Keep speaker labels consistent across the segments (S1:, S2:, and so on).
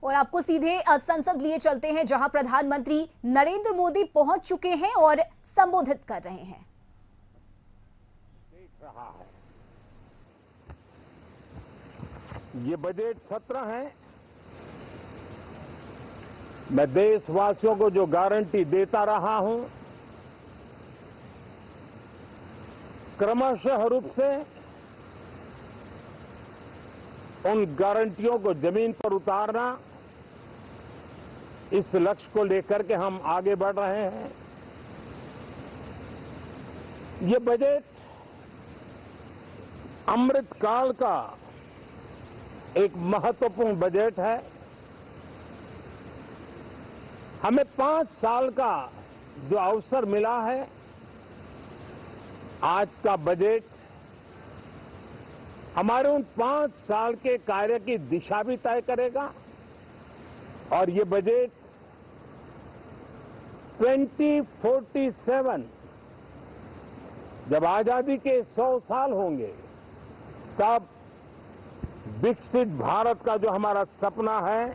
S1: और आपको सीधे संसद लिए चलते हैं, जहां प्रधानमंत्री नरेंद्र मोदी पहुंच चुके हैं और संबोधित कर रहे हैं।
S2: देख रहा है ये बजट सत्र है। मैं देशवासियों को जो गारंटी देता रहा हूं, क्रमशः रूप से उन गारंटियों को जमीन पर उतारना, इस लक्ष्य को लेकर के हम आगे बढ़ रहे हैं। ये बजट अमृतकाल का एक महत्वपूर्ण बजट है। हमें 5 साल का जो अवसर मिला है, आज का बजट हमारे उन 5 साल के कार्य की दिशा भी तय करेगा। और ये बजट 2047 जब आजादी के 100 साल होंगे, तब विकसित भारत का जो हमारा सपना है,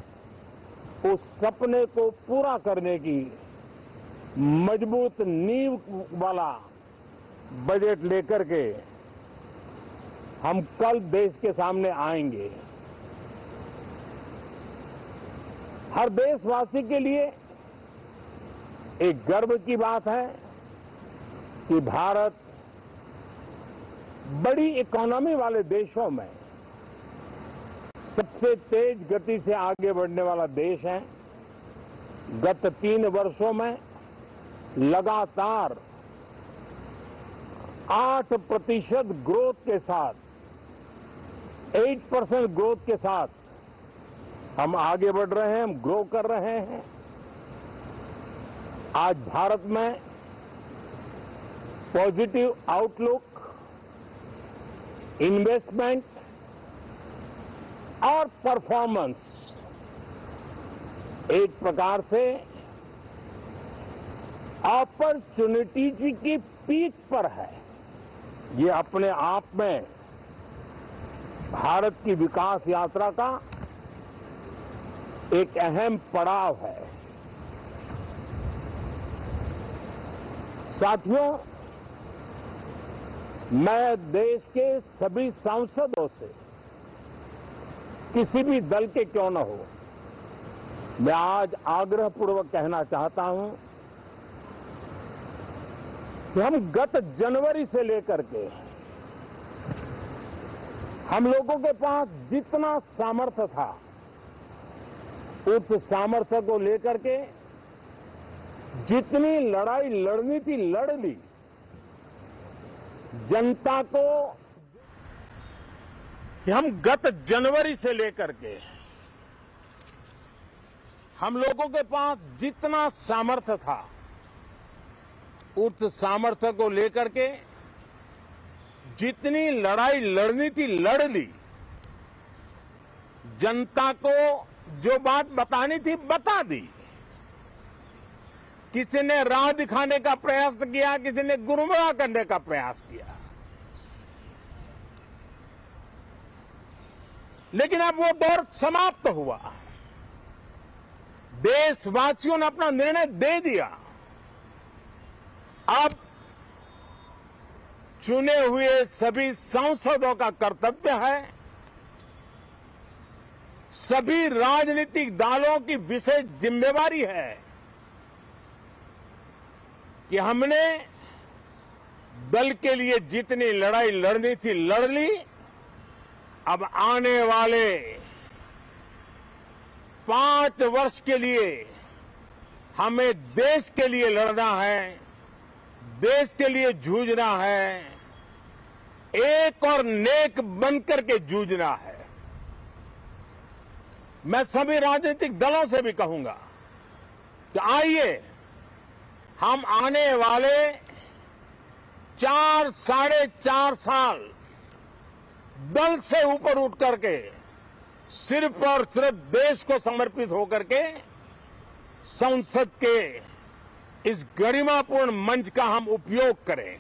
S2: उस सपने को पूरा करने की मजबूत नींव वाला बजट लेकर के हम कल देश के सामने आएंगे। हर देशवासी के लिए एक गर्व की बात है कि भारत बड़ी इकोनॉमी वाले देशों में सबसे तेज गति से आगे बढ़ने वाला देश है। गत 3 वर्षों में लगातार 8% ग्रोथ के साथ, 8% ग्रोथ के साथ हम आगे बढ़ रहे हैं, हम ग्रो कर रहे हैं। आज भारत में पॉजिटिव आउटलुक, इन्वेस्टमेंट और परफॉर्मेंस एक प्रकार से अपॉर्चुनिटी की पीक पर है। ये अपने आप में भारत की विकास यात्रा का एक अहम पड़ाव है। साथियों, मैं देश के सभी सांसदों से, किसी भी दल के क्यों न हो, मैं आज आग्रहपूर्वक कहना चाहता हूं कि हम गत जनवरी से लेकर के हम लोगों के पास जितना सामर्थ्य था, उस सामर्थ्य को लेकर के जितनी लड़ाई लड़नी थी लड़ ली। जनता को हम गत जनवरी से लेकर के हम लोगों के पास जितना सामर्थ्य था, उस सामर्थ्य को लेकर के जितनी लड़ाई लड़नी थी लड़ ली। जनता को जो बात बतानी थी बता दी। किसी ने राह दिखाने का प्रयास किया, किसी ने गुमराह करने का प्रयास किया, लेकिन अब वो दौर समाप्त हुआ। देशवासियों ने अपना निर्णय दे दिया। अब चुने हुए सभी सांसदों का कर्तव्य है, सभी राजनीतिक दलों की विशेष जिम्मेवारी है कि हमने दल के लिए जितनी लड़ाई लड़नी थी लड़ ली। अब आने वाले 5 वर्ष के लिए हमें देश के लिए लड़ना है, देश के लिए जूझना है, एक और नेक बनकर के जूझना है। मैं सभी राजनीतिक दलों से भी कहूंगा कि आइए हम आने वाले 4 साढ़े 4 साल दल से ऊपर उठ करके सिर्फ और सिर्फ देश को समर्पित होकर के संसद के इस गरिमापूर्ण मंच का हम उपयोग करें।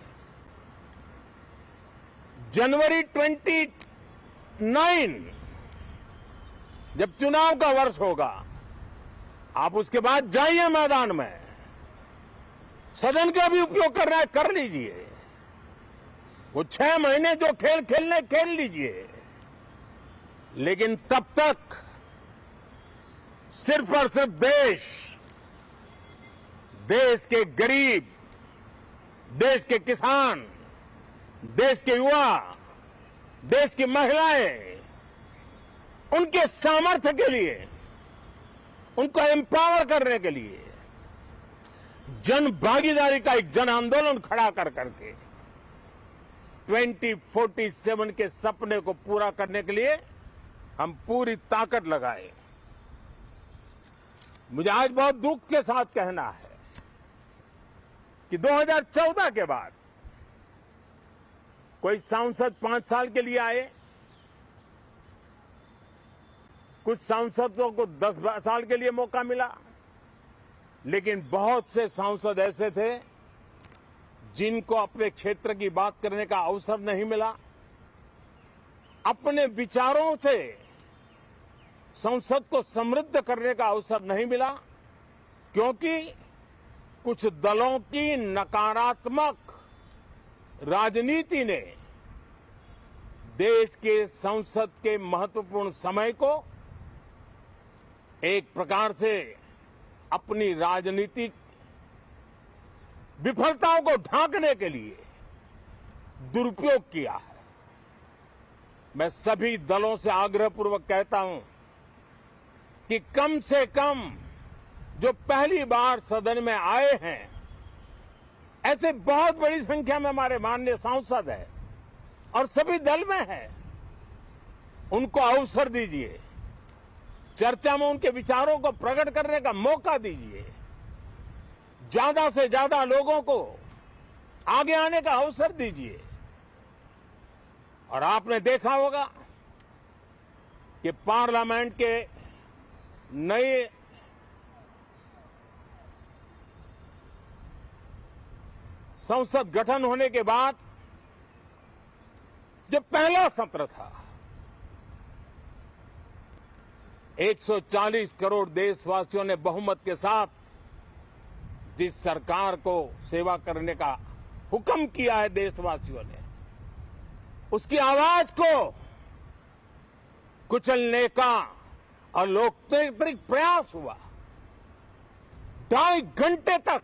S2: जनवरी 29 जब चुनाव का वर्ष होगा, आप उसके बाद जाइए मैदान में, सदन का भी उपयोग करना है कर लीजिए। वो 6 महीने जो खेल खेलने खेल लीजिए, लेकिन तब तक सिर्फ और सिर्फ देश के गरीब, देश के किसान, देश के युवा, देश की महिलाएं, उनके सामर्थ्य के लिए, उनको एम्पावर करने के लिए जन भागीदारी का एक जन आंदोलन खड़ा कर करके 2047 के सपने को पूरा करने के लिए हम पूरी ताकत लगाए। मुझे आज बहुत दुख के साथ कहना है कि 2014 के बाद कोई सांसद 5 साल के लिए आए, कुछ सांसदों को 10 साल के लिए मौका मिला, लेकिन बहुत से सांसद ऐसे थे जिनको अपने क्षेत्र की बात करने का अवसर नहीं मिला, अपने विचारों से संसद को समृद्ध करने का अवसर नहीं मिला, क्योंकि कुछ दलों की नकारात्मक राजनीति ने देश के संसद के महत्वपूर्ण समय को एक प्रकार से अपनी राजनीतिक विफलताओं को ढांकने के लिए दुरुपयोग किया है। मैं सभी दलों से आग्रहपूर्वक कहता हूं कि कम से कम जो पहली बार सदन में आए हैं, ऐसे बहुत बड़ी संख्या में हमारे माननीय सांसद हैं और सभी दल में हैं, उनको अवसर दीजिए, चर्चा में उनके विचारों को प्रकट करने का मौका दीजिए, ज्यादा से ज्यादा लोगों को आगे आने का अवसर दीजिए। और आपने देखा होगा कि पार्लियामेंट के नए संसद गठन होने के बाद जो पहला सत्र था, 140 करोड़ देशवासियों ने बहुमत के साथ जिस सरकार को सेवा करने का हुक्म किया है देशवासियों ने, उसकी आवाज को कुचलने का और लोकतांत्रिक प्रयास हुआ। 2.5 घंटे तक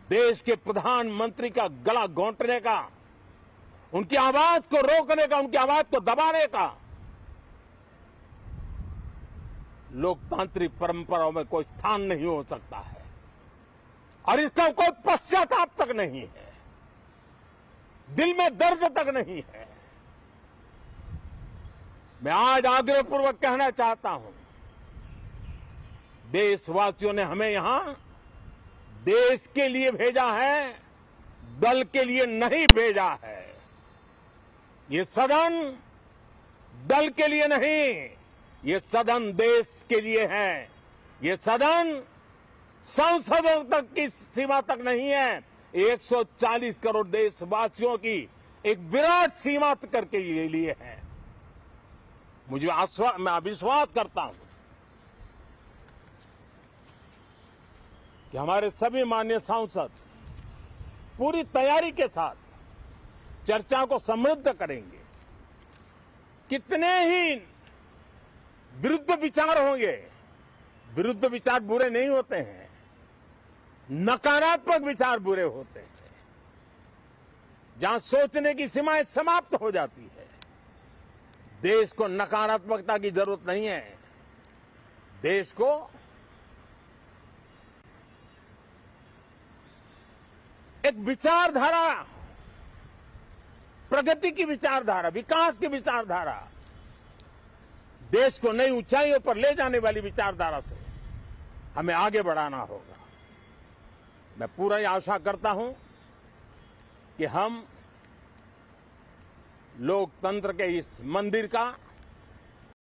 S2: देश के प्रधानमंत्री का गला घोंटने का, उनकी आवाज को रोकने का, उनकी आवाज को दबाने का लोकतांत्रिक परंपराओं में कोई स्थान नहीं हो सकता है और इसका कोई पश्चाताप तक नहीं है, दिल में दर्द तक नहीं है। मैं आज आग्रहपूर्वक कहना चाहता हूं, देशवासियों ने हमें यहां देश के लिए भेजा है, दल के लिए नहीं भेजा है। ये सदन दल के लिए नहीं, ये सदन देश के लिए है। ये सदन संसदों तक की सीमा तक नहीं है, 140 करोड़ देशवासियों की एक विराट सीमा करके ये लिए है। मैं विश्वास करता हूं कि हमारे सभी माननीय सांसद पूरी तैयारी के साथ चर्चा को समृद्ध करेंगे। कितने ही विरुद्ध विचार होंगे, विरुद्ध विचार बुरे नहीं होते हैं, नकारात्मक विचार बुरे होते हैं। जहां सोचने की सीमाएं समाप्त हो जाती है, देश को नकारात्मकता की जरूरत नहीं है। देश को एक विचारधारा, प्रगति की विचारधारा, विकास की विचारधारा, देश को नई ऊंचाइयों पर ले जाने वाली विचारधारा से हमें आगे बढ़ाना होगा। मैं पूरा आशा करता हूं कि हम लोकतंत्र के इस मंदिर का